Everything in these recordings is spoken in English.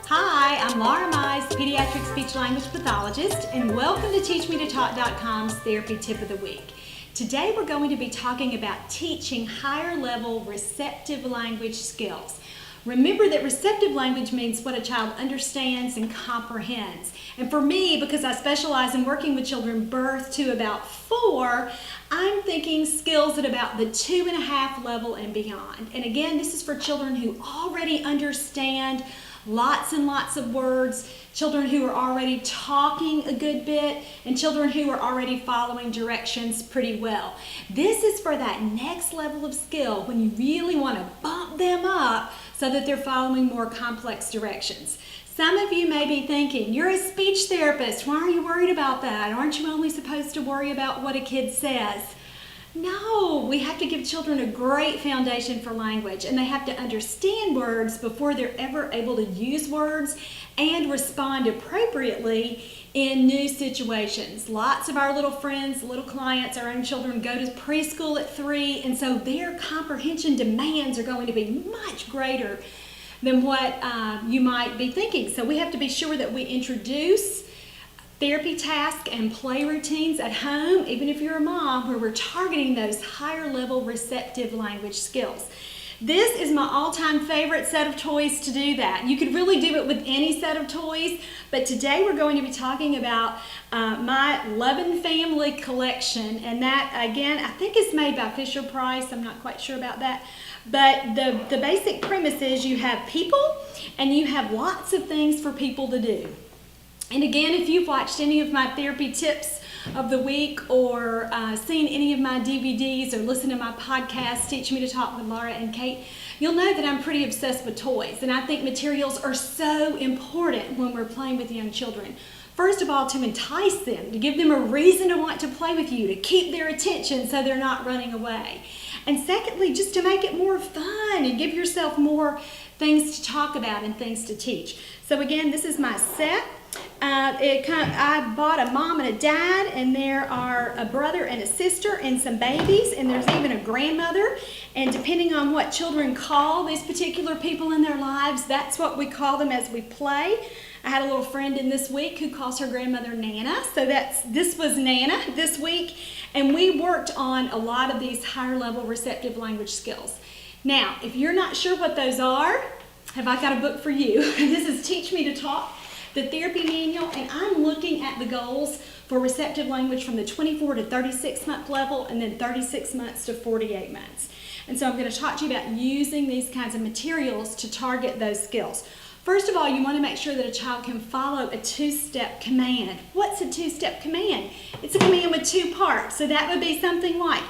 Hi, I'm Laura Mize, pediatric speech-language pathologist, and welcome to TeachMeToTalk.com's Therapy Tip of the Week. Today we're going to be talking about teaching higher-level receptive language skills. Remember that receptive language means what a child understands and comprehends. And for me, because I specialize in working with children birth to about 4, I'm thinking skills at about the 2.5 level and beyond. And again, this is for children who already understand lots and lots of words, children who are already talking a good bit, and children who are already following directions pretty well. This is for that next level of skill when you really want to bump them up so that they're following more complex directions. Some of you may be thinking, you're a speech therapist, why are you worried about that? Aren't you only supposed to worry about what a kid says? No, we have to give children a great foundation for language, and they have to understand words before they're ever able to use words and respond appropriately in new situations. Lots of our little friends, little clients, our own children go to preschool at 3, and so their comprehension demands are going to be much greater than what you might be thinking. So we have to be sure that we introduce therapy tasks and play routines at home, even if you're a mom, where we're targeting those higher level receptive language skills. This is my all-time favorite set of toys to do that. You could really do it with any set of toys, but today we're going to be talking about my Lovin' Family collection, and that, again, I think is made by Fisher-Price. I'm not quite sure about that. But the basic premise is you have people, and you have lots of things for people to do. And again, if you've watched any of my therapy tips of the week or seen any of my DVDs or listened to my podcast, Teach Me to Talk with Laura and Kate, you'll know that I'm pretty obsessed with toys. And I think materials are so important when we're playing with young children. First of all, to entice them, to give them a reason to want to play with you, to keep their attention so they're not running away. And secondly, just to make it more fun and give yourself more things to talk about and things to teach. So again, this is my set. I bought a mom and a dad, and there are a brother and a sister and some babies, and there's even a grandmother. And depending on what children call these particular people in their lives, that's what we call them as we play. I had a little friend in this week who calls her grandmother Nana, so this was Nana this week, and we worked on a lot of these higher level receptive language skills. Now, if you're not sure what those are, have I got a book for you? This is Teach Me to Talk, the therapy manual, and I'm looking at the goals for receptive language from the 24 to 36 month level, and then 36 months to 48 months. And so I'm going to talk to you about using these kinds of materials to target those skills. First of all, you want to make sure that a child can follow a 2-step command. What's a 2-step command? It's a command with 2 parts. So that would be something like,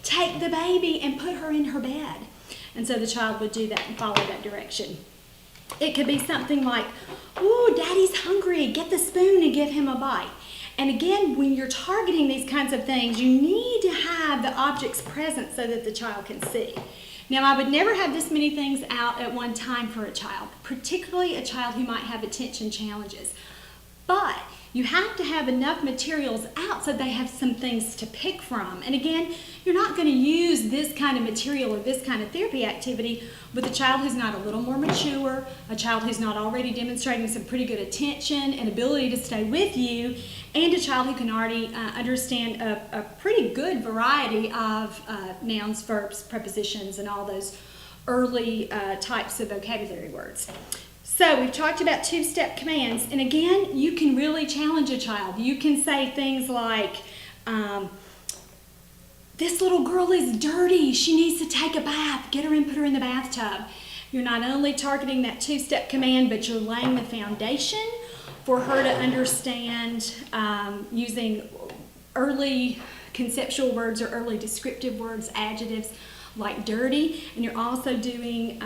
take the baby and put her in her bed. And so the child would do that and follow that direction. It could be something like, ooh, daddy's hungry, get the spoon and give him a bite. And again, when you're targeting these kinds of things, you need to have the objects present so that the child can see. Now, I would never have this many things out at one time for a child, particularly a child who might have attention challenges. But you have to have enough materials out so they have some things to pick from. And again, you're not going to use this kind of material or this kind of therapy activity with a child who's not a little more mature, a child who's not already demonstrating some pretty good attention and ability to stay with you, and a child who can already understand a pretty good variety of nouns, verbs, prepositions, and all those early types of vocabulary words. So we've talked about 2-step commands, and again, you can really challenge a child. You can say things like, this little girl is dirty, she needs to take a bath, get her and put her in the bathtub. You're not only targeting that 2-step command, but you're laying the foundation for her to understand using early conceptual words or early descriptive words, adjectives like dirty, and you're also doing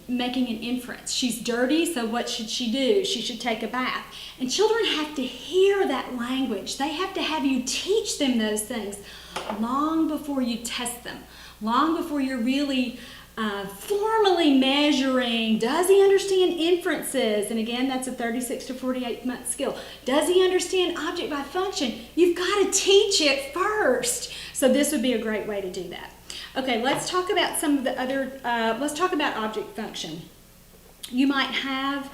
making an inference. She's dirty, so what should she do? She should take a bath. And children have to hear that language. They have to have you teach them those things long before you test them, long before you're really formally measuring, does he understand inferences? And again, that's a 36 to 48 month skill. Does he understand object by function? You've got to teach it first So this would be a great way to do that. Okay, let's talk about some of the other, let's talk about object function. You might have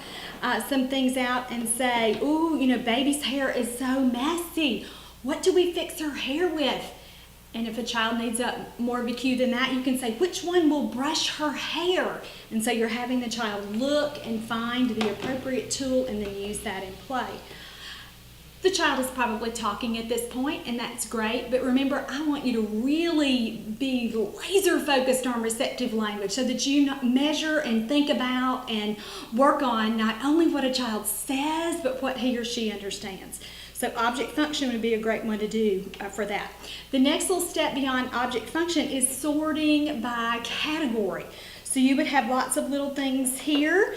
some things out and say, ooh, baby's hair is so messy. What do we fix her hair with? And if a child needs more of a cue than that, you can say, which one will brush her hair? And so you're having the child look and find the appropriate tool and then use that in play. The child is probably talking at this point, and that's great, but remember, I want you to really be laser focused on receptive language so that you measure and think about and work on not only what a child says, but what he or she understands. So object function would be a great one to do for that. The next little step beyond object function is sorting by category. So you would have lots of little things here.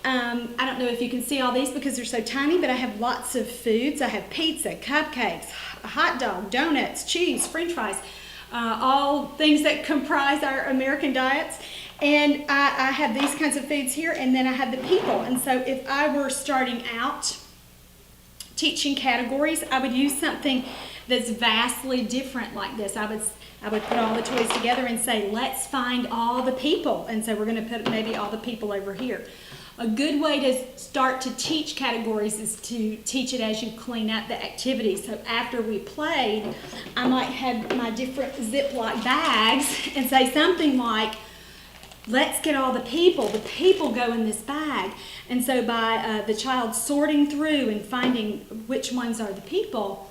I don't know if you can see all these because they're so tiny, but I have lots of foods. I have pizza, cupcakes, a hot dog, donuts, cheese, french fries, all things that comprise our American diets. And I have these kinds of foods here, and then I have the people. And so if I were starting out teaching categories, I would use something that's vastly different like this. I would put all the toys together and say, let's find all the people. And so we're going to put maybe all the people over here. A good way to start to teach categories is to teach it as you clean up the activity. So after we played, I might have my different Ziploc bags and say something like, let's get all the people go in this bag. And so by the child sorting through and finding which ones are the people,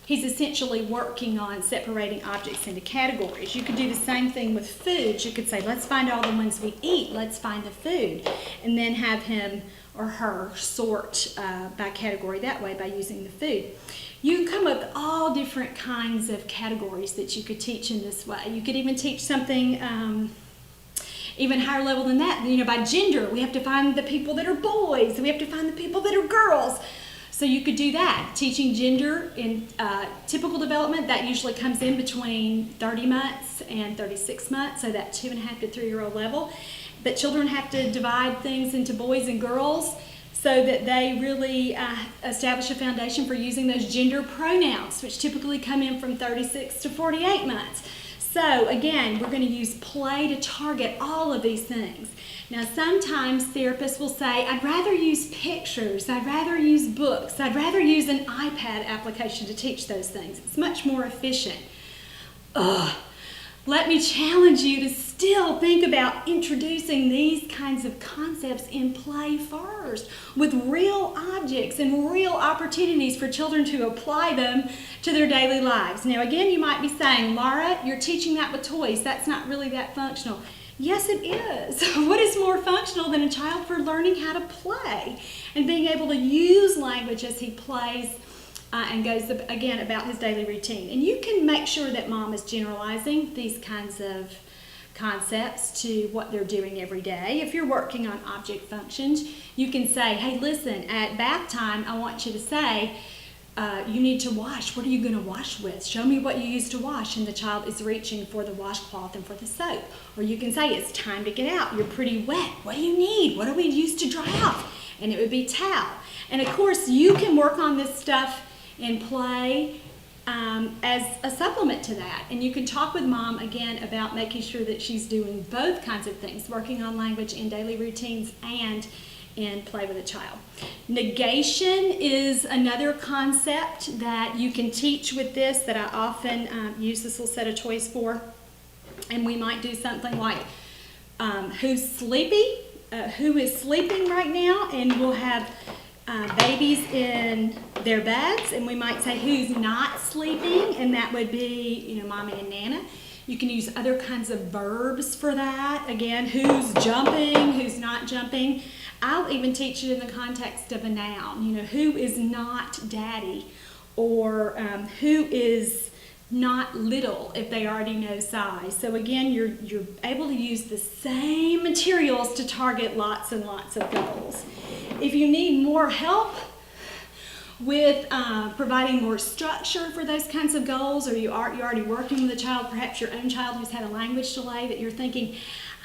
he's essentially working on separating objects into categories. You could do the same thing with foods. You could say, let's find all the ones we eat, let's find the food, and then have him or her sort by category that way by using the food. You can come up with all different kinds of categories that you could teach in this way. You could even teach something even higher level than that, by gender. We have to find the people that are boys, we have to find the people that are girls. So you could do that. Teaching gender in typical development, that usually comes in between 30 months and 36 months, so that 2.5 to 3-year-old level. But children have to divide things into boys and girls so that they really establish a foundation for using those gender pronouns, which typically come in from 36 to 48 months. So again, we're going to use play to target all of these things. Now sometimes therapists will say, I'd rather use pictures, I'd rather use books, I'd rather use an iPad application to teach those things. It's much more efficient. Let me challenge you to still think about introducing these kinds of concepts in play first, with real objects and real opportunities for children to apply them to their daily lives. Now again, you might be saying, Laura, you're teaching that with toys. That's not really that functional. Yes, it is. What is more functional than a child for learning how to play and being able to use language as he plays and goes, again, about his daily routine? And you can make sure that mom is generalizing these kinds of concepts to what they're doing every day. If you're working on object functions, you can say, hey, listen, at bath time, I want you to say, you need to wash. What are you going to wash with? Show me what you use to wash. And the child is reaching for the washcloth and for the soap. Or you can say, it's time to get out. You're pretty wet. What do you need? What do we use to dry off? And it would be towel. And of course, you can work on this stuff in play as a supplement to that. And you can talk with mom, again, about making sure that she's doing both kinds of things, working on language in daily routines and in play with a child. Negation is another concept that you can teach with this that I often use this little set of toys for. And we might do something like, who's sleepy? Who is sleeping right now? And we'll have babies in their beds, and we might say who's not sleeping, and that would be, mommy and nana. You can use other kinds of verbs for that. Again, who's jumping, who's not jumping. I'll even teach it in the context of a noun. Who is not daddy, or who is not little if they already know size. So again, you're able to use the same materials to target lots and lots of goals. If you need more help with providing more structure for those kinds of goals, or you're already working with a child, perhaps your own child who's had a language delay, that you're thinking,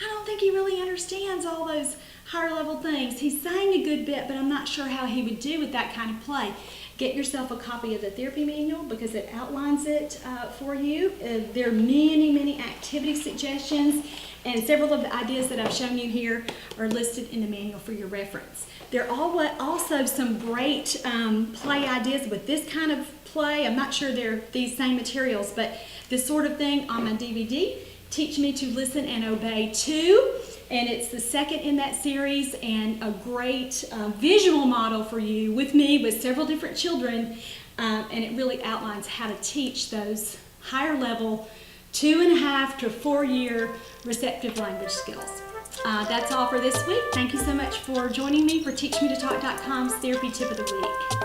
I don't think he really understands all those higher level things. He's saying a good bit, but I'm not sure how he would do with that kind of play. get yourself a copy of the therapy manual because it outlines it for you. There are many, many activity suggestions, and several of the ideas that I've shown you here are listed in the manual for your reference. There are also some great play ideas with this kind of play. I'm not sure they're these same materials, but this sort of thing on my DVD, Teach Me to Listen and Obey 2. And it's the second in that series, and a great visual model for you with me with several different children. And it really outlines how to teach those higher level 2.5 to 4 year receptive language skills. That's all for this week. Thank you so much for joining me for TeachMeToTalk.com's Therapy Tip of the Week.